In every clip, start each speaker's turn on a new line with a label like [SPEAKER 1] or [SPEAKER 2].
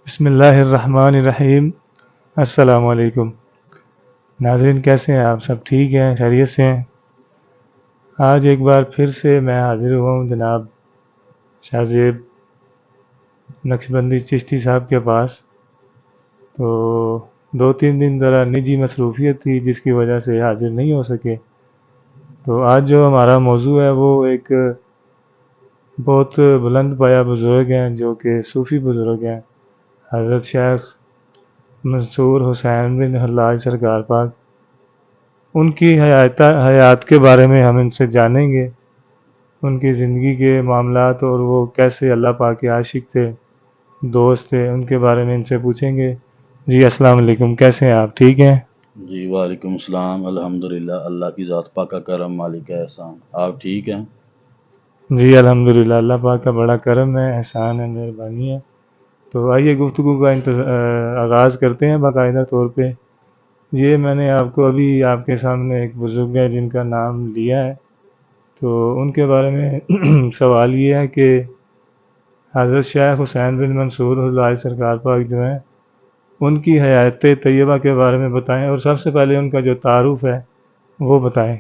[SPEAKER 1] بسم اللہ الرحمن الرحیم۔ السلام علیکم ناظرین، کیسے ہیں آپ؟ سب ٹھیک ہیں؟ خیریت سے ہیں؟ آج ایک بار پھر سے میں حاضر ہوا ہوں جناب شاہ زیب نقشبندی چشتی صاحب کے پاس۔ تو 2-3 دن ذرا نجی مصروفیت تھی جس کی وجہ سے حاضر نہیں ہو سکے۔ تو آج جو ہمارا موضوع ہے وہ ایک بہت بلند پایہ بزرگ ہیں جو کہ صوفی بزرگ ہیں، حضرت شیخ منصور حسین بن حلاج سرکار پاک۔ ان کی حیات کے بارے میں ہم ان سے جانیں گے، ان کی زندگی کے معاملات اور وہ کیسے اللہ پاک کے عاشق تھے، دوست تھے، ان کے بارے میں ان سے پوچھیں گے۔ جی السلام علیکم، کیسے ہیں آپ؟ ٹھیک ہیں؟
[SPEAKER 2] جی وعلیکم السلام، الحمدللہ، اللہ کی ذات پاک کا کرم، مالک احسان۔ آپ ٹھیک ہیں؟
[SPEAKER 1] جی الحمدللہ، اللہ پاک کا بڑا کرم ہے، احسان ہے، مہربانی ہے۔ تو آئیے گفتگو کا آغاز کرتے ہیں باقاعدہ طور پہ۔ یہ میں نے آپ کو ابھی آپ کے سامنے ایک بزرگ ہے جن کا نام لیا ہے، تو ان کے بارے میں سوال یہ ہے کہ حضرت شیخ حسین بن منصور حلاج سرکار پاک جو ہیں ان کی حیات طیبہ کے بارے میں بتائیں، اور سب سے پہلے ان کا جو تعارف ہے وہ بتائیں۔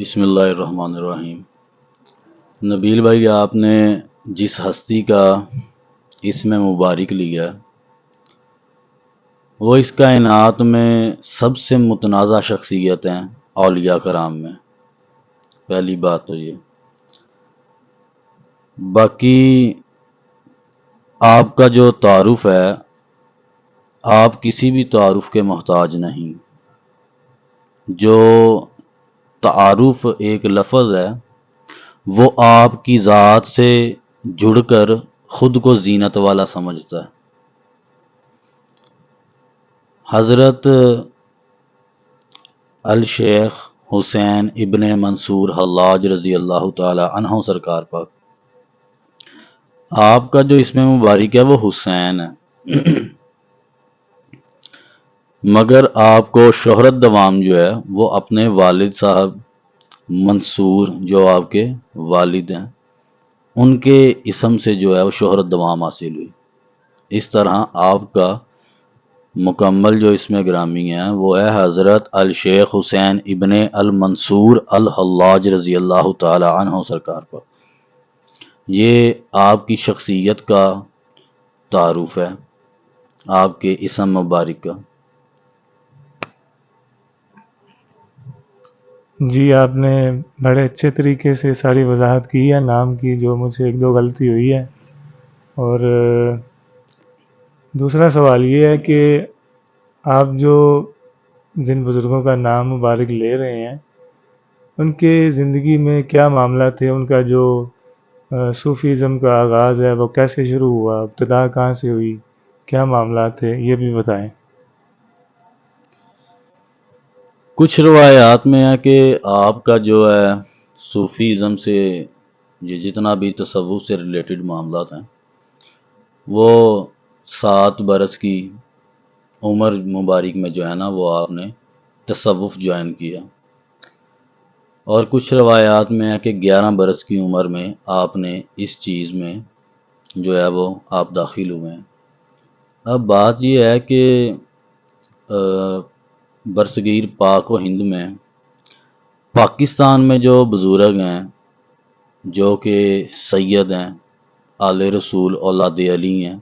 [SPEAKER 2] بسم اللہ الرحمن الرحیم۔ نبیل بھائی، آپ نے جس ہستی کا اسم مبارک لیا وہ اس کائنات میں سب سے متنازع شخصیت ہیں اولیاء کرام میں، پہلی بات تو یہ۔ باقی آپ کا جو تعارف ہے، آپ کسی بھی تعارف کے محتاج نہیں۔ جو تعارف ایک لفظ ہے وہ آپ کی ذات سے جڑ کر خود کو زینت والا سمجھتا ہے۔ حضرت الشیخ حسین ابن منصور حلاج رضی اللہ تعالی عنہ سرکار پاک، آپ کا جو اسم مبارک ہے وہ حسین ہے، مگر آپ کو شہرت دوام جو ہے وہ اپنے والد صاحب منصور جو آپ کے والد ہیں ان کے اسم سے جو ہے وہ شہرت دوام حاصل ہوئی۔ اس طرح آپ کا مکمل جو اسم گرامی ہے وہ ہے حضرت الشیخ حسین ابن المنصور الحلاج رضی اللہ تعالی عنہ سرکار پر۔ یہ آپ کی شخصیت کا تعارف ہے، آپ کے اسم مبارک کا۔
[SPEAKER 1] جی آپ نے بڑے اچھے طریقے سے ساری وضاحت کی ہے نام کی، جو مجھ سے 1-2 غلطی ہوئی ہے۔ اور دوسرا سوال یہ ہے کہ آپ جو جن بزرگوں کا نام مبارک لے رہے ہیں ان کے زندگی میں کیا معاملہ تھے؟ ان کا جو صوفیزم کا آغاز ہے وہ کیسے شروع ہوا؟ ابتدا کہاں سے ہوئی؟ کیا معاملات تھے؟ یہ بھی بتائیں۔
[SPEAKER 2] کچھ روایات میں ہے کہ آپ کا جو ہے صوفیزم سے یہ جتنا بھی تصوف سے ریلیٹڈ معاملات ہیں وہ 7 برس کی عمر مبارک میں جو ہے نا وہ آپ نے تصوف جوائن کیا، اور کچھ روایات میں ہے کہ 11 برس کی عمر میں آپ نے اس چیز میں جو ہے وہ آپ داخل ہوئے ہیں۔ اب بات یہ ہے کہ برصغیر پاک و ہند میں پاکستان میں جو بزرگ ہیں جو کہ سید ہیں، آل رسول اولاد علی ہیں،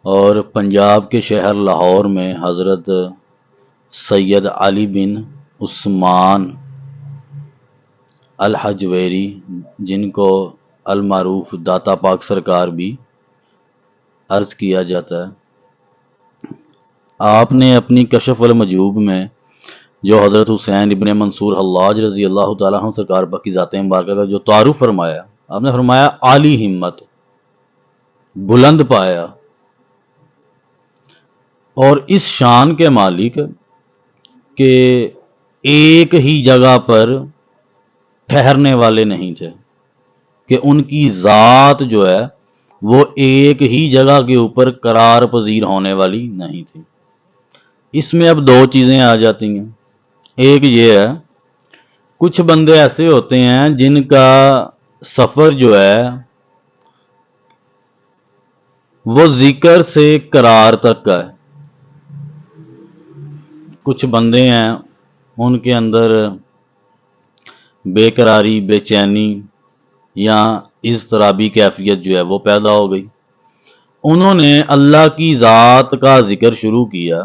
[SPEAKER 2] اور پنجاب کے شہر لاہور میں حضرت سید علی بن عثمان الحجویری جن کو المعروف داتا پاک سرکار بھی عرض کیا جاتا ہے، آپ نے اپنی کشف المجوب میں جو حضرت حسین ابن منصور حلاج رضی اللہ تعالیٰ عنہ سرکار پاک کی ذات مبارکہ کا جو تعارف فرمایا، آپ نے فرمایا عالی ہمت، بلند پایا، اور اس شان کے مالک کہ ایک ہی جگہ پر ٹھہرنے والے نہیں تھے، کہ ان کی ذات جو ہے وہ ایک ہی جگہ کے اوپر قرار پذیر ہونے والی نہیں تھی۔ اس میں اب 2 چیزیں آ جاتی ہیں۔ ایک یہ ہے، کچھ بندے ایسے ہوتے ہیں جن کا سفر جو ہے وہ ذکر سے قرار تک کا ہے۔ کچھ بندے ہیں ان کے اندر بے قراری، بے چینی یا اضطرابی کیفیت جو ہے وہ پیدا ہو گئی۔ انہوں نے اللہ کی ذات کا ذکر شروع کیا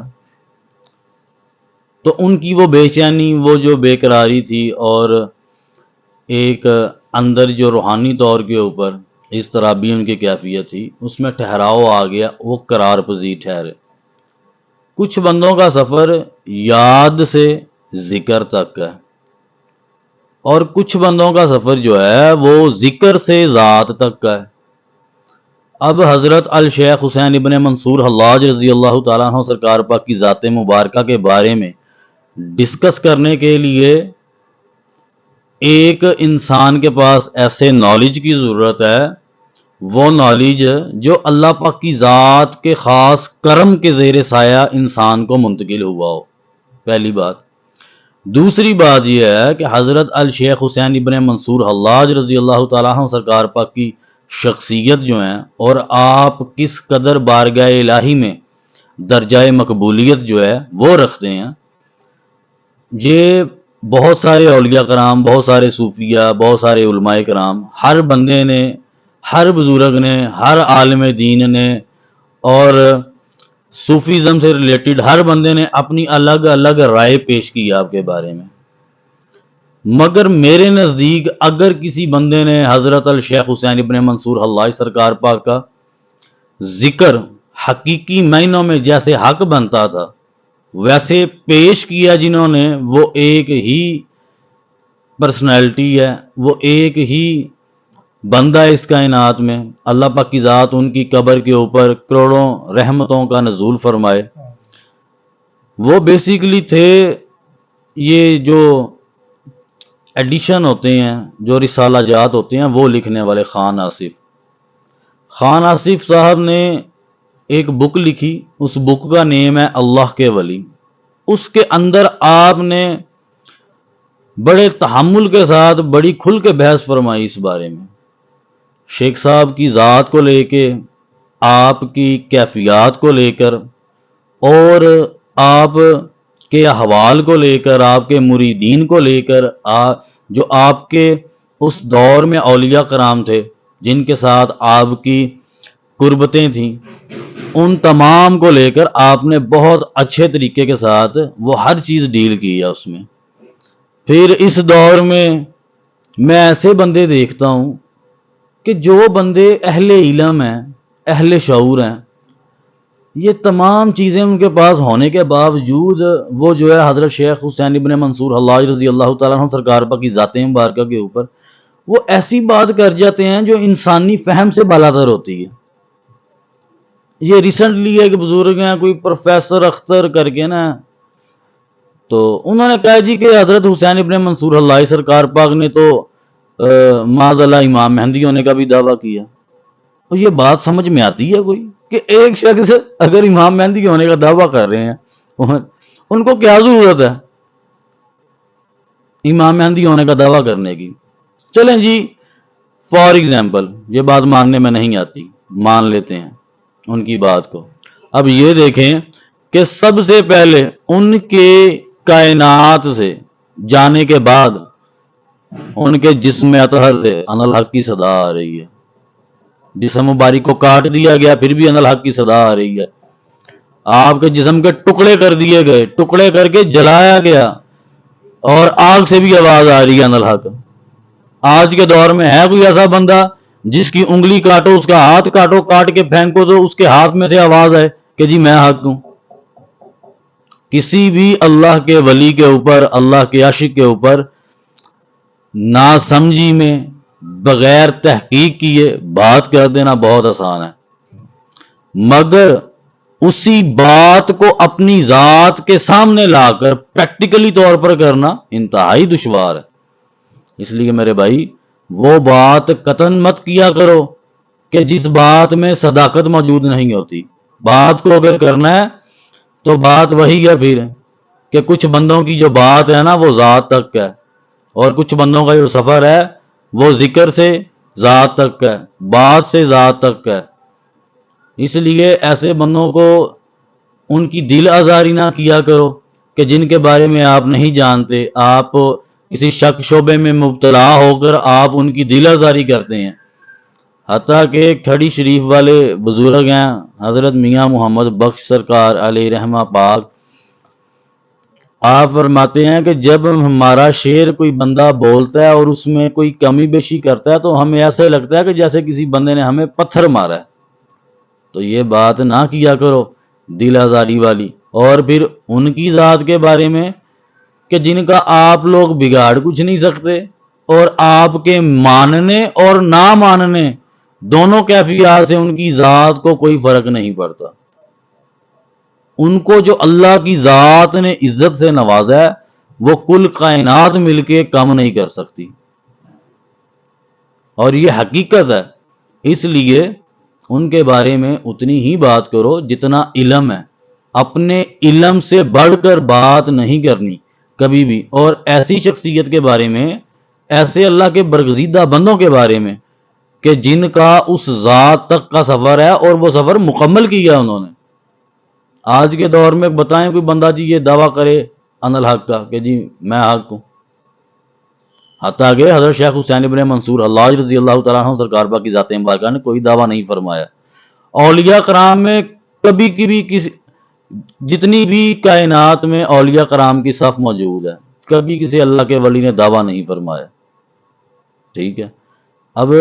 [SPEAKER 2] تو ان کی وہ بے چینی، وہ جو بے قراری تھی اور ایک اندر جو روحانی طور کے اوپر اضطرابی ان کی کیفیت تھی، اس میں ٹھہراؤ آ گیا، وہ قرار پذیر ٹھہرے۔ کچھ بندوں کا سفر یاد سے ذکر تک ہے اور کچھ بندوں کا سفر جو ہے وہ ذکر سے ذات تک کا ہے۔ اب حضرت الشیخ حسین ابن منصور حلاج رضی اللہ تعالیٰ عنہ سرکار پاک کی ذات مبارکہ کے بارے میں ڈسکس کرنے کے لیے ایک انسان کے پاس ایسے نالج کی ضرورت ہے، وہ نالج جو اللہ پاک کی ذات کے خاص کرم کے زیر سایہ انسان کو منتقل ہوا ہو، پہلی بات۔ دوسری بات یہ ہے کہ حضرت الشیخ حسین ابن منصور حلاج رضی اللہ تعالیٰ عنہ سرکار پاک کی شخصیت جو ہیں اور آپ کس قدر بارگاہ الہی میں درجہ مقبولیت جو ہے وہ رکھتے ہیں، یہ بہت سارے اولیاء کرام، بہت سارے صوفیہ، بہت سارے علماء کرام، ہر بندے نے، ہر بزرگ نے، ہر عالم دین نے اور صوفیزم سے ریلیٹڈ ہر بندے نے اپنی الگ الگ رائے پیش کی آپ کے بارے میں، مگر میرے نزدیک اگر کسی بندے نے حضرت الشیخ حسین ابن منصور حلاج سرکار پاک کا ذکر حقیقی معنوں میں جیسے حق بنتا تھا ویسے پیش کیا، جنہوں نے، وہ ایک ہی پرسنالٹی ہے، وہ ایک ہی بندہ اس کائنات میں، اللہ پاک کی ذات ان کی قبر کے اوپر کروڑوں رحمتوں کا نزول فرمائے۔ وہ بیسیکلی تھے، یہ جو ایڈیشن ہوتے ہیں، جو رسالہ جات ہوتے ہیں، وہ لکھنے والے خان آصف صاحب نے ایک بک لکھی، اس بک کا نیم ہے اللہ کے ولی۔ اس کے اندر آپ نے بڑے تحمل کے ساتھ بڑی کھل کے بحث فرمائی اس بارے میں، شیخ صاحب کی ذات کو لے کے، آپ کی کیفیات کو لے کر اور آپ کے احوال کو لے کر، آپ کے مریدین کو لے کر، جو آپ کے اس دور میں اولیاء کرام تھے جن کے ساتھ آپ کی قربتیں تھیں، ان تمام کو لے کر آپ نے بہت اچھے طریقے کے ساتھ وہ ہر چیز ڈیل کی ہے اس میں۔ پھر اس دور میں میں ایسے بندے دیکھتا ہوں کہ جو بندے اہل علم ہیں، اہل شعور ہیں، یہ تمام چیزیں ان کے پاس ہونے کے باوجود وہ جو ہے حضرت شیخ حسین ابن منصور حلاج رضی اللہ تعالیٰ عنہ سرکار پاک کی ذات مبارکہ کے اوپر وہ ایسی بات کر جاتے ہیں جو انسانی فہم سے بالاتر ہوتی ہے۔ یہ ریسنٹلی ایک بزرگ ہیں، کوئی پروفیسر اختر کر کے نا، تو انہوں نے کہا جی کہ حضرت حسین ابن منصور حلاج سرکار پاک نے تو معاذ اللہ امام مہدی ہونے کا بھی دعویٰ کیا۔ اور یہ بات سمجھ میں آتی ہے کوئی کہ ایک شخص اگر امام مہدی ہونے کا دعویٰ کر رہے ہیں، ان کو کیا ضرورت ہے امام مہدی ہونے کا دعویٰ کرنے کی؟ چلیں جی، فار ایگزامپل یہ بات ماننے میں نہیں آتی، مان لیتے ہیں ان کی بات کو۔ اب یہ دیکھیں کہ سب سے پہلے ان کے کائنات سے جانے کے بعد ان کے جسم اطہر سے ان الحق کی صدا آ رہی ہے، جسم مبارک کو کاٹ دیا گیا پھر بھی ان الحق کی صدا آ رہی ہے، آپ کے جسم کے ٹکڑے کر دیے گئے، ٹکڑے کر کے جلایا گیا اور آگ سے بھی آواز آ رہی ہے ان الحق۔ آج کے دور میں ہے کوئی ایسا بندہ جس کی انگلی کاٹو، اس کا ہاتھ کاٹو، کاٹ کے پھینکو تو اس کے ہاتھ میں سے آواز آئے کہ جی میں حق ہوں؟ کسی بھی اللہ کے ولی کے اوپر، اللہ کے عاشق کے اوپر ناسمجھی میں بغیر تحقیق کیے بات کر دینا بہت آسان ہے، مگر اسی بات کو اپنی ذات کے سامنے لا کر پریکٹیکلی طور پر کرنا انتہائی دشوار ہے۔ اس لیے میرے بھائی وہ بات قطعاً مت کیا کرو کہ جس بات میں صداقت موجود نہیں ہوتی۔ بات کو اگر کرنا ہے تو بات وہی ہے پھر کہ کچھ بندوں کی جو بات ہے نا وہ ذات تک ہے، اور کچھ بندوں کا جو سفر ہے وہ ذکر سے ذات تک ہے، بات سے ذات تک ہے۔ اس لیے ایسے بندوں کو ان کی دل آزاری نہ کیا کرو کہ جن کے بارے میں آپ نہیں جانتے، آپ کسی شک شعبے میں مبتلا ہو کر آپ ان کی دل آزاری کرتے ہیں۔ حتیٰ کہ کھڑی شریف والے بزرگ ہیں حضرت میاں محمد بخش سرکار علیہ رحمہ پاک، آپ فرماتے ہیں کہ جب ہمارا شعر کوئی بندہ بولتا ہے اور اس میں کوئی کمی بیشی کرتا ہے تو ہمیں ایسے لگتا ہے کہ جیسے کسی بندے نے ہمیں پتھر مارا ہے۔ تو یہ بات نہ کیا کرو دل آزاری والی۔ اور پھر ان کی ذات کے بارے میں کہ جن کا آپ لوگ بگاڑ کچھ نہیں سکتے، اور آپ کے ماننے اور نہ ماننے دونوں کیفیات سے ان کی ذات کو کوئی فرق نہیں پڑتا۔ ان کو جو اللہ کی ذات نے عزت سے نوازا ہے وہ کل کائنات مل کے کم نہیں کر سکتی، اور یہ حقیقت ہے۔ اس لیے ان کے بارے میں اتنی ہی بات کرو جتنا علم ہے، اپنے علم سے بڑھ کر بات نہیں کرنی کبھی بھی۔ اور ایسی شخصیت کے بارے میں، ایسے اللہ کے برگزیدہ بندوں کے بارے میں کہ جن کا اس ذات تک کا سفر ہے اور وہ سفر مکمل کیا انہوں نے۔ آج کے دور میں بتائیں کوئی بندہ جی یہ دعویٰ کرے ان الحق کا کہ جی میں حق ہوں، حتیٰ کہ حضرت شیخ حسین ابن منصور حلاج رضی اللہ تعالیٰ عنہ سرکار پاک کی ذات مبارکہ نے کوئی دعویٰ نہیں فرمایا۔ اولیاء کرام میں کبھی کبھی کسی جتنی بھی کائنات میں اولیاء کرام کی صف موجود ہے، کبھی کسی اللہ کے ولی نے دعویٰ نہیں فرمایا، ٹھیک ہے۔ اب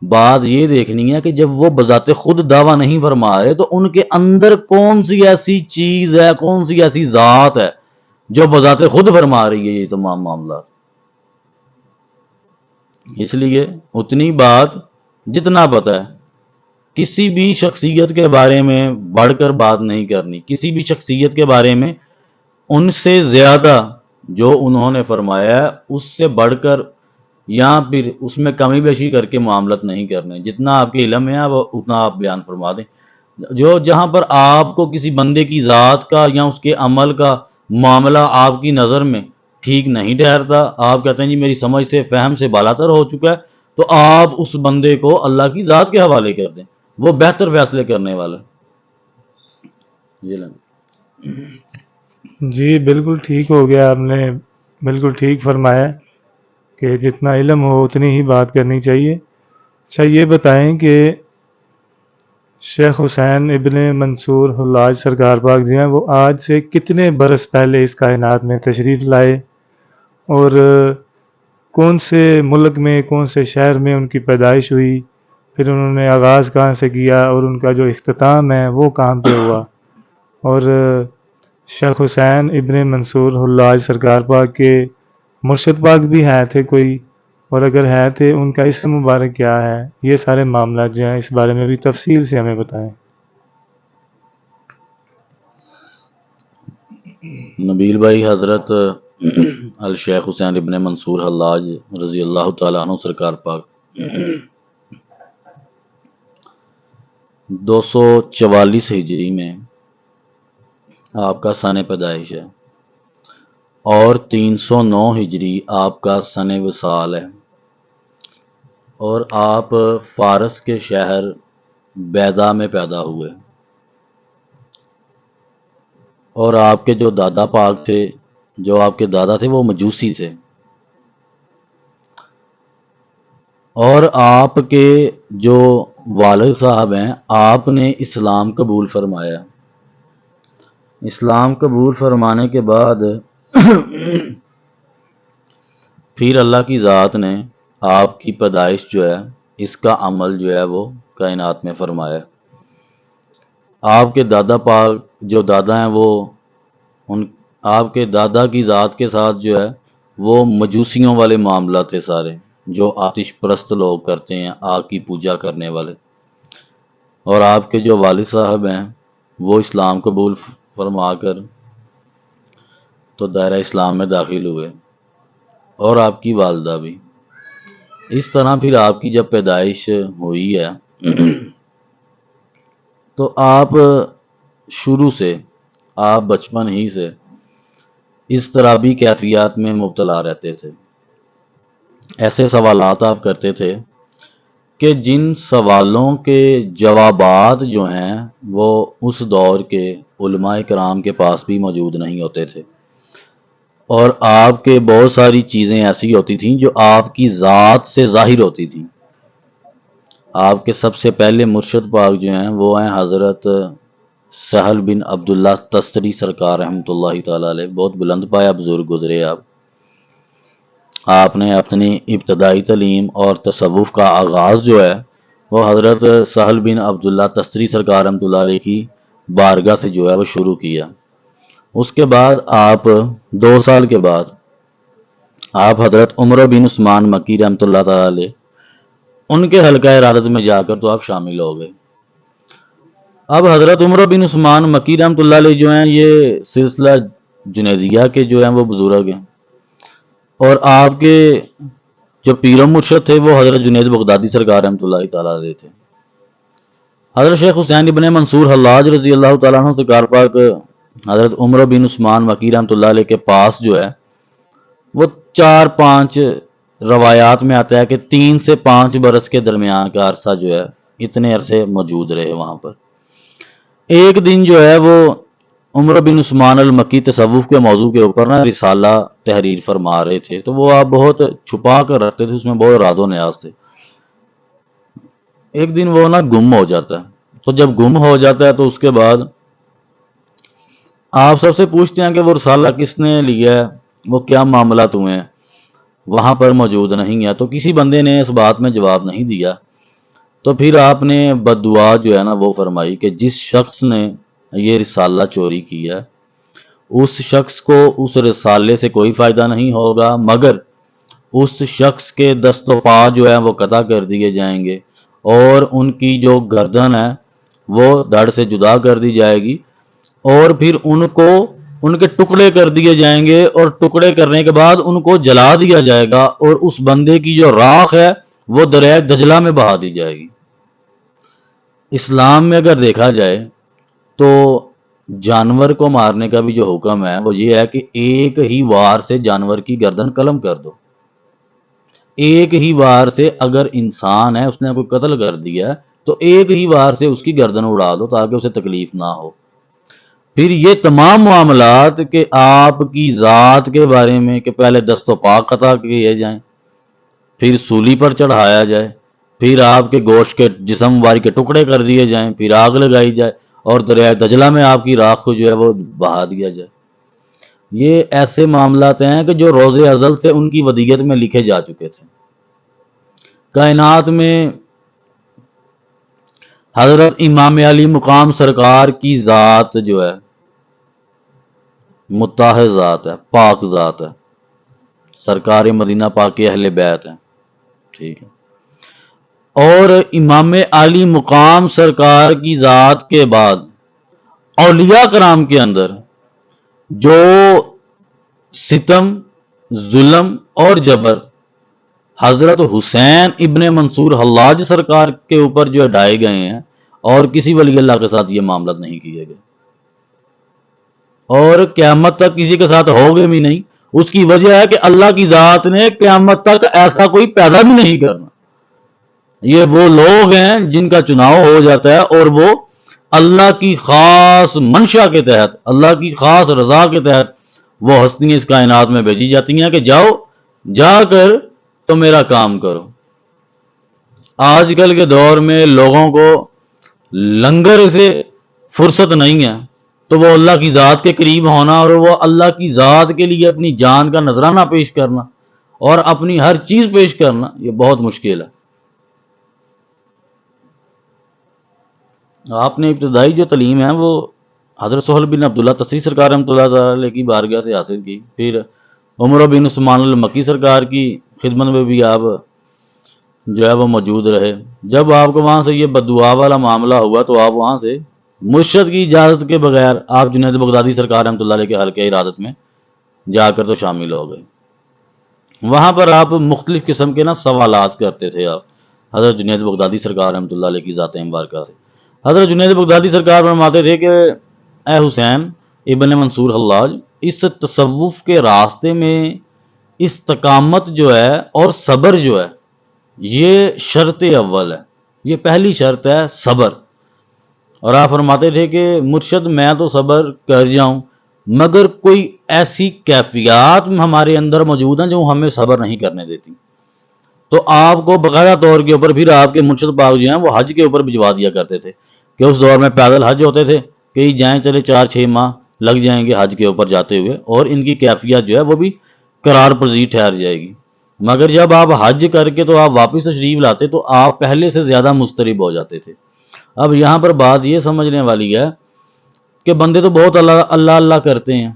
[SPEAKER 2] بات یہ دیکھنی ہے کہ جب وہ بذات خود دعویٰ نہیں فرما رہے تو ان کے اندر کون سی ایسی چیز ہے، کون سی ایسی ذات ہے جو بذات خود فرما رہی ہے یہ تمام معاملات۔ اس لیے اتنی بات جتنا پتہ ہے، کسی بھی شخصیت کے بارے میں بڑھ کر بات نہیں کرنی، کسی بھی شخصیت کے بارے میں ان سے زیادہ جو انہوں نے فرمایا ہے اس سے بڑھ کر یا پھر اس میں کمی بیشی کر کے معاملت نہیں کرنے۔ جتنا آپ کے علم ہے وہ اتنا آپ بیان فرما دیں۔ جو جہاں پر آپ کو کسی بندے کی ذات کا یا اس کے عمل کا معاملہ آپ کی نظر میں ٹھیک نہیں ٹھہرتا، آپ کہتے ہیں جی میری سمجھ سے فہم سے بالاتر ہو چکا ہے، تو آپ اس بندے کو اللہ کی ذات کے حوالے کر دیں، وہ بہتر فیصلے کرنے والا۔
[SPEAKER 1] جی بالکل ٹھیک ہو گیا، آپ نے بالکل ٹھیک فرمایا کہ جتنا علم ہو اتنی ہی بات کرنی چاہیے۔ اچھا یہ بتائیں کہ شیخ حسین ابن منصور حلاج سرکار پاک جی ہیں، وہ آج سے کتنے برس پہلے اس کائنات میں تشریف لائے، اور کون سے ملک میں، کون سے شہر میں ان کی پیدائش ہوئی، پھر انہوں نے آغاز کہاں سے کیا، اور ان کا جو اختتام ہے وہ کہاں پہ ہوا، اور شیخ حسین ابن منصور حلاج سرکار پاک کے مرشد پاک بھی ہیں تھے کوئی، اور اگر ہے تھے ان کا اسم مبارک کیا ہے، یہ سارے معاملات جو ہیں اس بارے میں بھی تفصیل سے ہمیں بتائیں۔
[SPEAKER 2] نبیل بھائی، حضرت الشیخ حسین ابن منصور حلاج رضی اللہ تعالیٰ عنہ سرکار پاک 244 ہجری میں آپ کا سن پیدائش ہے، اور 309 ہجری آپ کا سن وصال ہے، اور آپ فارس کے شہر بیضا میں پیدا ہوئے، اور آپ کے جو دادا پاک تھے، جو آپ کے دادا تھے وہ مجوسی تھے، اور آپ کے جو والد صاحب ہیں آپ نے اسلام قبول فرمایا۔ اسلام قبول فرمانے کے بعد پھر اللہ کی ذات نے آپ کی پیدائش جو ہے اس کا عمل جو ہے وہ کائنات میں فرمایا۔ آپ کے دادا پاک جو دادا ہیں وہ آپ کے دادا کی ذات کے ساتھ جو ہے وہ مجوسیوں والے معاملات تھے سارے، جو آتش پرست لوگ کرتے ہیں، آگ کی پوجا کرنے والے، اور آپ کے جو والد صاحب ہیں وہ اسلام قبول فرما کر تو دائرہ اسلام میں داخل ہوئے، اور آپ کی والدہ بھی۔ اس طرح پھر آپ کی جب پیدائش ہوئی ہے تو آپ شروع سے، آپ بچپن ہی سے اس طرح بھی کیفیات میں مبتلا رہتے تھے، ایسے سوالات آپ کرتے تھے کہ جن سوالوں کے جوابات جو ہیں وہ اس دور کے علماء کرام کے پاس بھی موجود نہیں ہوتے تھے، اور آپ کے بہت ساری چیزیں ایسی ہوتی تھیں جو آپ کی ذات سے ظاہر ہوتی تھیں۔ آپ کے سب سے پہلے مرشد پاک جو ہیں وہ ہیں حضرت سہل بن عبداللہ تستری سرکار رحمۃ اللہ تعالیٰ علیہ، بہت بلند پایا بزرگ گزرے آپ نے اپنی ابتدائی تعلیم اور تصوف کا آغاز جو ہے وہ حضرت سہل بن عبداللہ تستری سرکار رحمۃ اللہ علیہ کی بارگاہ سے جو ہے وہ شروع کیا۔ اس کے بعد آپ 2 سال کے بعد آپ حضرت عمر بن عثمان مکی رحمۃ اللہ تعالیٰ علیہ ان کے حلقہ ارادت میں جا کر تو آپ شامل ہو گئے۔ اب حضرت عمر بن عثمان مکی رحمۃ اللہ علیہ جو ہیں یہ سلسلہ جنیدیہ کے جو ہیں وہ بزرگ ہیں، اور آپ کے جو پیر و مرشد تھے وہ حضرت جنید بغدادی سرکار رحمۃ اللہ تعالیٰ علیہ تھے۔ حضرت شیخ حسین ابن منصور حلاج رضی اللہ تعالیٰ عنہ سرکار پاک حضرت عمر بن عثمان مکی رحمۃ اللہ علیہ کے پاس جو ہے وہ 4-5 روایات میں آتا ہے کہ 3 سے 5 برس کے درمیان کا عرصہ جو ہے اتنے عرصے موجود رہے وہاں پر۔ ایک دن جو ہے وہ عمر بن عثمان المکی تصوف کے موضوع کے اوپر نا رسالہ تحریر فرما رہے تھے، تو وہ آپ بہت چھپا کر رکھتے تھے، اس میں بہت راز و نیاز تھے۔ ایک دن وہ نا گم ہو جاتا ہے، تو جب گم ہو جاتا ہے تو اس کے بعد آپ سب سے پوچھتے ہیں کہ وہ رسالہ کس نے لیا ہے، وہ کیا معاملات ہوئے ہیں، وہاں پر موجود نہیں ہے۔ تو کسی بندے نے اس بات میں جواب نہیں دیا، تو پھر آپ نے بددعا جو ہے نا وہ فرمائی کہ جس شخص نے یہ رسالہ چوری کیا اس شخص کو اس رسالے سے کوئی فائدہ نہیں ہوگا، مگر اس شخص کے دست و پا جو ہے وہ قطع کر دیے جائیں گے، اور ان کی جو گردن ہے وہ دھڑ سے جدا کر دی جائے گی، اور پھر ان کے ٹکڑے کر دیے جائیں گے، اور ٹکڑے کرنے کے بعد ان کو جلا دیا جائے گا، اور اس بندے کی جو راکھ ہے وہ دریائے دجلہ میں بہا دی جائے گی۔ اسلام میں اگر دیکھا جائے تو جانور کو مارنے کا بھی جو حکم ہے وہ یہ ہے کہ ایک ہی وار سے جانور کی گردن قلم کر دو۔ ایک ہی وار سے اگر انسان ہے اس نے کوئی قتل کر دیا تو ایک ہی وار سے اس کی گردن اڑا دو تاکہ اسے تکلیف نہ ہو۔ پھر یہ تمام معاملات کہ آپ کی ذات کے بارے میں کہ پہلے دست و پا قطع کیے جائیں، پھر سولی پر چڑھایا جائے، پھر آپ کے گوشت کے جسم واری کے ٹکڑے کر دیے جائیں، پھر آگ لگائی جائے، اور دریائے دجلہ میں آپ کی راکھ کو جو ہے وہ بہا دیا جائے۔ یہ ایسے معاملات ہیں کہ جو روز ازل سے ان کی ودیت میں لکھے جا چکے تھے۔ کائنات میں حضرت امام علی مقام سرکار کی ذات جو ہے مطہر ذات ہے، پاک ذات ہے، سرکار مدینہ پاک کے اہل بیت ہیں، ٹھیک ہے۔ اور امام علی مقام سرکار کی ذات کے بعد اولیاء کرام کے اندر جو ستم، ظلم اور جبر حضرت حسین ابن منصور حلاج سرکار کے اوپر جو ڈھائے گئے ہیں، اور کسی ولی اللہ کے ساتھ یہ معاملات نہیں کیے گئے، اور قیامت تک کسی کے ساتھ ہوگے بھی نہیں۔ اس کی وجہ ہے کہ اللہ کی ذات نے قیامت تک ایسا کوئی پیدا بھی نہیں کرنا۔ یہ وہ لوگ ہیں جن کا چناؤ ہو جاتا ہے، اور وہ اللہ کی خاص منشا کے تحت، اللہ کی خاص رضا کے تحت وہ ہستیاں اس کائنات میں بھیجی جاتی ہیں کہ جاؤ جا کر تو میرا کام کرو۔ آج کل کے دور میں لوگوں کو لنگر سے فرصت نہیں ہے، تو وہ اللہ کی ذات کے قریب ہونا اور وہ اللہ کی ذات کے لیے اپنی جان کا نذرانہ پیش کرنا اور اپنی ہر چیز پیش کرنا یہ بہت مشکل ہے۔ آپ نے ابتدائی جو تعلیم ہے وہ حضرت سہل بن عبداللہ تستری سرکار رحمۃ اللہ علیہ کی بارگاہ سے حاصل کی، پھر عمر بن عثمان المکی سرکار کی خدمت میں بھی آپ جو ہے وہ موجود رہے۔ جب آپ کو وہاں سے یہ بددعا والا معاملہ ہوا تو آپ وہاں سے مرشد کی اجازت کے بغیر آپ جنید بغدادی سرکار رحمۃ اللہ علیہ کے حلقہ ارادت میں جا کر تو شامل ہو گئے۔ وہاں پر آپ مختلف قسم کے نا سوالات کرتے تھے آپ حضرت جنید بغدادی سرکار رحمۃ اللہ علیہ کی ذات مبارکہ سے۔ حضرت جنید بغدادی سرکار فرماتے تھے کہ اے حسین ابن منصور حلاج، اس تصوف کے راستے میں استقامت جو ہے اور صبر جو ہے یہ شرط اول ہے، یہ پہلی شرط ہے صبر۔ اور آپ فرماتے تھے کہ مرشد میں تو صبر کر جاؤں مگر کوئی ایسی کیفیات ہمارے اندر موجود ہیں جو ہمیں صبر نہیں کرنے دیتی۔ تو آپ کو باقاعدہ طور کے اوپر پھر آپ کے مرشد پاک جو ہیں وہ حج کے اوپر بھجوا دیا کرتے تھے کہ اس دور میں پیدل حج ہوتے تھے، کہیں جائیں چلے 4-6 ماہ لگ جائیں گے حج کے اوپر جاتے ہوئے، اور ان کی کیفیت جو ہے وہ بھی قرار پذیر ٹھہر جائے گی۔ مگر جب آپ حج کر کے تو آپ واپس تشریف لاتے تو آپ پہلے سے زیادہ مضطرب ہو جاتے تھے۔ اب یہاں پر بات یہ سمجھنے والی ہے کہ بندے تو بہت اللہ اللہ اللہ کرتے ہیں،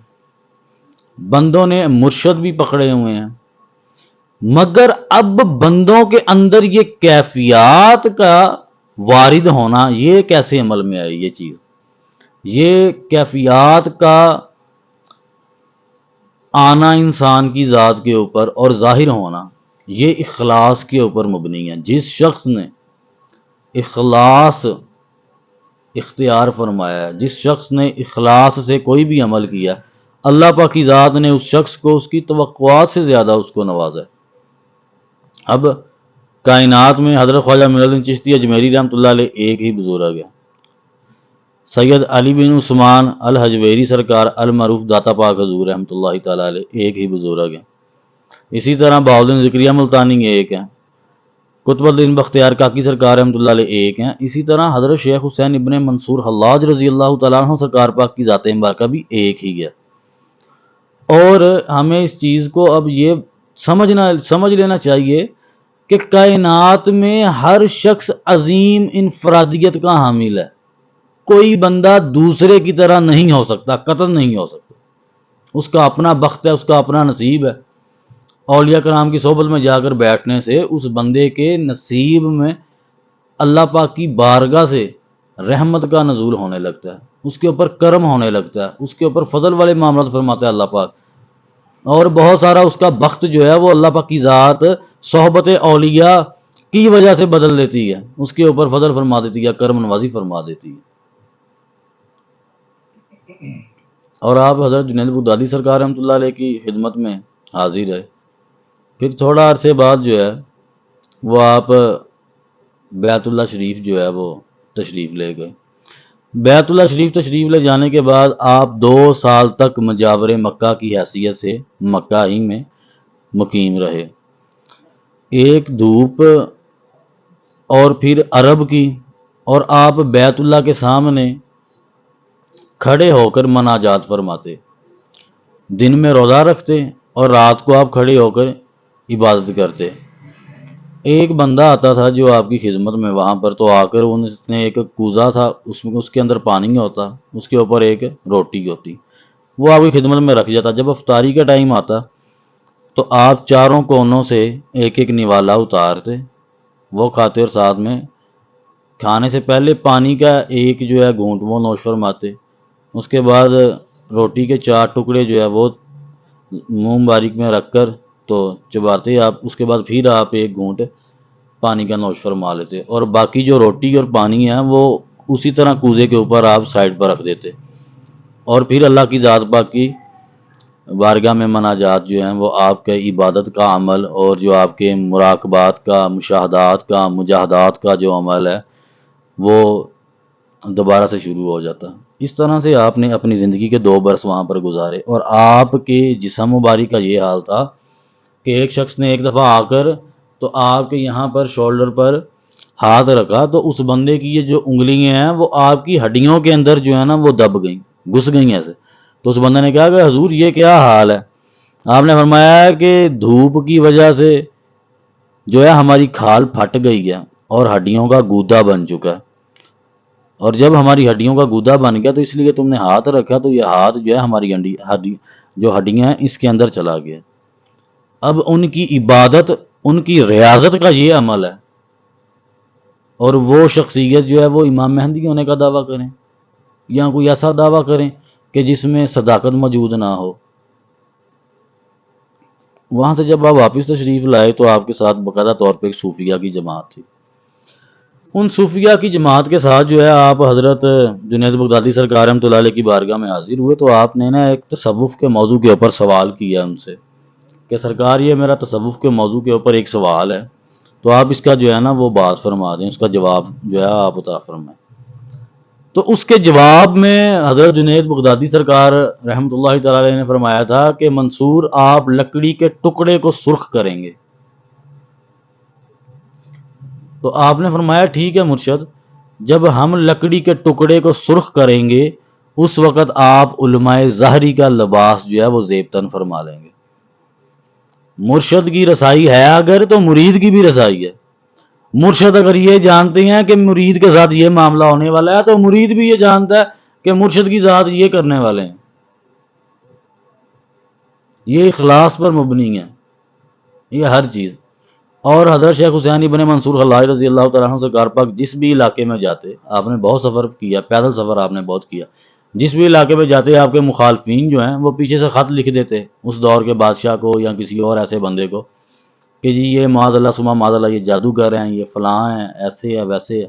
[SPEAKER 2] بندوں نے مرشد بھی پکڑے ہوئے ہیں، مگر اب بندوں کے اندر یہ کیفیات کا وارد ہونا یہ کیسے عمل میں آئی؟ یہ چیز، یہ کیفیات کا آنا انسان کی ذات کے اوپر اور ظاہر ہونا یہ اخلاص کے اوپر مبنی ہے۔ جس شخص نے اخلاص اختیار فرمایا ہے، جس شخص نے اخلاص سے کوئی بھی عمل کیا، اللہ پاک کی ذات نے اس شخص کو اس کی توقعات سے زیادہ اس کو نوازا ہے۔ اب کائنات میں حضرت خواجہ معین الدین چشتی اجمیری رحمۃ اللہ علیہ ایک ہی بزرگ ہے، سید علی بن عثمان الحجویری سرکار المعروف داتا پاک حضور رحمۃ اللہ تعالیٰ علیہ ایک ہی بزرگ ہیں۔ اسی طرح بہاؤالدین ذکریہ ملتانی ایک ہیں، قطب الدین بختیار کاکی سرکار رحمۃ اللہ علیہ ایک ہیں، اسی طرح حضرت شیخ حسین ابن منصور حلاج رضی اللہ تعالیٰ عنہ سرکار پاک کی ذات مبارکہ بھی ایک ہی ہے۔ اور ہمیں اس چیز کو اب یہ سمجھ لینا چاہیے کہ کائنات میں ہر شخص عظیم انفرادیت کا حامل ہے، کوئی بندہ دوسرے کی طرح نہیں ہو سکتا، قطعاً نہیں ہو سکتا، اس کا اپنا بخت ہے، اس کا اپنا نصیب ہے۔ اولیاء کرام کی صحبت میں جا کر بیٹھنے سے اس بندے کے نصیب میں اللہ پاک کی بارگاہ سے رحمت کا نزول ہونے لگتا ہے، اس کے اوپر کرم ہونے لگتا ہے، اس کے اوپر فضل والے معاملات فرماتا ہے اللہ پاک، اور بہت سارا اس کا بخت جو ہے وہ اللہ پاک کی ذات صحبت اولیاء کی وجہ سے بدل دیتی ہے، اس کے اوپر فضل فرما دیتی ہے، کرم نوازی فرما دیتی ہے۔ اور آپ حضرت جنید بغدادی سرکار رحمۃ اللہ علیہ کی خدمت میں حاضر ہے، پھر تھوڑا عرصے بعد جو ہے وہ آپ بیت اللہ شریف جو ہے وہ تشریف لے گئے۔ بیت اللہ شریف تشریف لے جانے کے بعد آپ 2 سال تک مجاور مکہ کی حیثیت سے مکہ ہی میں مقیم رہے، ایک دھوپ اور پھر عرب کی، اور آپ بیت اللہ کے سامنے کھڑے ہو کر مناجات فرماتے، دن میں روزہ رکھتے اور رات کو آپ کھڑے ہو کر عبادت کرتے۔ ایک بندہ آتا تھا جو آپ کی خدمت میں وہاں پر، تو آ کر اس نے ایک کوزہ تھا، اس کے اندر پانی ہوتا، اس کے اوپر ایک روٹی ہوتی، وہ آپ کی خدمت میں رکھ جاتا۔ جب افطاری کا ٹائم آتا تو آپ چاروں کونوں سے ایک ایک نوالا اتارتے، وہ کھاتے، اور ساتھ میں کھانے سے پہلے پانی کا ایک جو ہے گھونٹ وہ نوش فرماتے، اس کے بعد روٹی کے 4 ٹکڑے جو ہے وہ منہ باریک میں رکھ کر تو چباتے آپ، اس کے بعد پھر آپ ایک گھونٹ پانی کا نوش فرما لیتے، اور باقی جو روٹی اور پانی ہے وہ اسی طرح کوزے کے اوپر آپ سائڈ پر رکھ دیتے، اور پھر اللہ کی ذات پاک کی بارگاہ میں مناجات جو ہیں وہ آپ کے عبادت کا عمل، اور جو آپ کے مراقبات کا، مشاہدات کا، مجاہدات کا جو عمل ہے وہ دوبارہ سے شروع ہو جاتا۔ اس طرح سے آپ نے اپنی زندگی کے 2 برس وہاں پر گزارے، اور آپ کے جسم مبارک کا یہ حال تھا کہ ایک شخص نے ایک دفعہ آ کر تو آپ کے یہاں پر شولڈر پر ہاتھ رکھا، تو اس بندے کی یہ جو انگلیاں ہیں وہ آپ کی ہڈیوں کے اندر جو ہے نا وہ دب گئیں، گھس گئیں ایسے۔ تو اس بندے نے کہا کہ حضور یہ کیا حال ہے؟ آپ نے فرمایا کہ دھوپ کی وجہ سے جو ہے ہماری کھال پھٹ گئی ہے اور ہڈیوں کا گودا بن چکا ہے، اور جب ہماری ہڈیوں کا گودا بن گیا تو اس لیے تم نے ہاتھ رکھا، تو یہ ہاتھ جو ہے ہماری جو ہڈیاں ہیں اس کے اندر چلا گیا۔ اب ان کی عبادت، ان کی ریاضت کا یہ عمل ہے، اور وہ شخصیت جو ہے وہ امام مہدی ہونے کا دعویٰ کریں یا کوئی ایسا دعویٰ کریں کہ جس میں صداقت موجود نہ ہو۔ وہاں سے جب آپ واپس تشریف لائے تو آپ کے ساتھ باقاعدہ طور پہ ایک صوفیہ کی جماعت تھی، ان صوفیہ کی جماعت کے ساتھ جو ہے آپ حضرت جنید بغدادی سرکار رحمۃ اللہ علیہ کی بارگاہ میں حاضر ہوئے، تو آپ نے نا ایک تصوف کے موضوع کے اوپر سوال کیا ان سے کہ سرکار یہ میرا تصوف کے موضوع کے اوپر ایک سوال ہے، تو آپ اس کا جو ہے نا وہ بات فرما دیں، اس کا جواب جو ہے آپ عطا فرمائیں۔ تو اس کے جواب میں حضرت جنید بغدادی سرکار رحمۃ اللہ تعالی علیہ نے فرمایا تھا کہ منصور آپ لکڑی کے ٹکڑے کو سرخ کریں گے۔ تو آپ نے فرمایا ٹھیک ہے مرشد، جب ہم لکڑی کے ٹکڑے کو سرخ کریں گے اس وقت آپ علماء ظاہری کا لباس جو ہے وہ زیبتن فرما لیں گے۔ مرشد کی رسائی ہے اگر تو مرید کی بھی رسائی ہے۔ مرشد اگر یہ جانتے ہیں کہ مرید کے ساتھ یہ معاملہ ہونے والا ہے تو مرید بھی یہ جانتا ہے کہ مرشد کی ذات یہ کرنے والے ہیں۔ یہ اخلاص پر مبنی ہے یہ ہر چیز۔ اور حضرت شیخ حسین ابن منصور خلائی رضی اللہ تعالیٰ عنہ سرکار پاک جس بھی علاقے میں جاتے، آپ نے بہت سفر کیا، پیدل سفر آپ نے بہت کیا، جس بھی علاقے میں جاتے آپ کے مخالفین جو ہیں وہ پیچھے سے خط لکھ دیتے اس دور کے بادشاہ کو یا کسی اور ایسے بندے کو کہ جی یہ معاذ اللہ ثم معاذ اللہ یہ جادوگر ہیں، یہ فلاں ہیں، ایسے ہے ویسے ہے،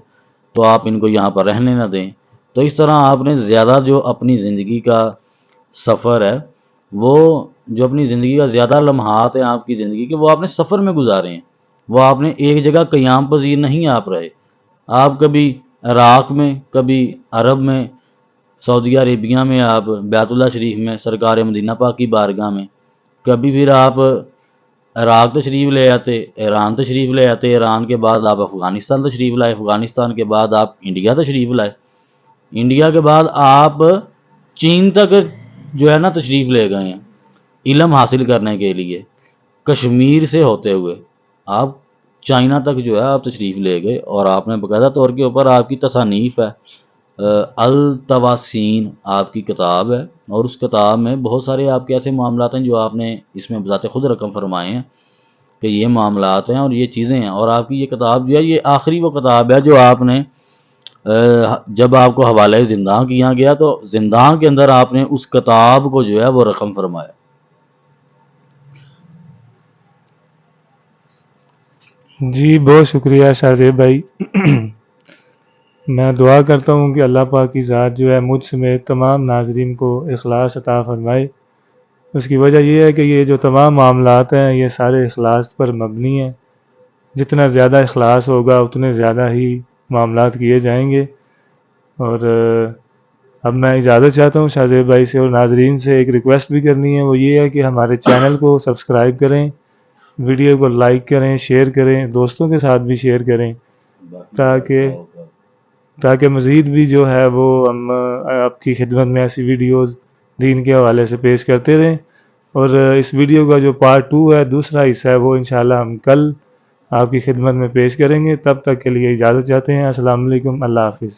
[SPEAKER 2] تو آپ ان کو یہاں پر رہنے نہ دیں۔ تو اس طرح آپ نے زیادہ جو اپنی زندگی کا سفر ہے، وہ جو اپنی زندگی کا زیادہ لمحات ہیں آپ کی زندگی کے، وہ آپ نے سفر میں گزارے ہیں۔ وہ آپ نے ایک جگہ قیام پذیر نہیں آپ رہے۔ آپ کبھی عراق میں، کبھی عرب میں، سعودی عربیہ میں، آپ بیت اللہ شریف میں سرکار مدینہ پاک کی بارگاہ میں، کبھی پھر آپ عراق تشریف لے آتے، ایران تشریف لے آتے، ایران کے بعد آپ افغانستان تشریف لائے، افغانستان کے بعد آپ انڈیا تشریف لائے، انڈیا کے بعد آپ چین تک جو ہے نا تشریف لے گئے ہیں علم حاصل کرنے کے لیے۔ کشمیر سے ہوتے ہوئے آپ چائنا تک جو ہے آپ تشریف لے گئے، اور آپ نے باقاعدہ طور کے اوپر آپ کی تصانیف ہے، التواسین آپ کی کتاب ہے، اور اس کتاب میں بہت سارے آپ کے ایسے معاملات ہیں جو آپ نے اس میں بذات خود رقم فرمائے ہیں کہ یہ معاملات ہیں اور یہ چیزیں ہیں۔ اور آپ کی یہ کتاب جو ہے یہ آخری وہ کتاب ہے جو آپ نے جب آپ کو حوالہ زنداں کیا گیا تو زنداں کے اندر آپ نے اس کتاب کو جو ہے وہ رقم فرمایا۔
[SPEAKER 1] جی بہت شکریہ شاہزیب بھائی۔ میں دعا کرتا ہوں کہ اللہ پاک کی ذات جو ہے مجھ سمیت تمام ناظرین کو اخلاص عطا فرمائے۔ اس کی وجہ یہ ہے کہ یہ جو تمام معاملات ہیں یہ سارے اخلاص پر مبنی ہیں۔ جتنا زیادہ اخلاص ہوگا اتنے زیادہ ہی معاملات کیے جائیں گے۔ اور اب میں اجازت چاہتا ہوں شاہزیب بھائی سے، اور ناظرین سے ایک ریکویسٹ بھی کرنی ہے، وہ یہ ہے کہ ہمارے چینل کو سبسکرائب کریں، ویڈیو کو لائک کریں، شیئر کریں، دوستوں کے ساتھ بھی شیئر کریں، تاکہ مزید بھی جو ہے وہ ہم آپ کی خدمت میں ایسی ویڈیوز دین کے حوالے سے پیش کرتے رہیں۔ اور اس ویڈیو کا جو پارٹ 2 ہے، دوسرا حصہ ہے، وہ انشاءاللہ ہم کل آپ کی خدمت میں پیش کریں گے۔ تب تک کے لیے اجازت چاہتے ہیں۔ السلام علیکم، اللہ حافظ۔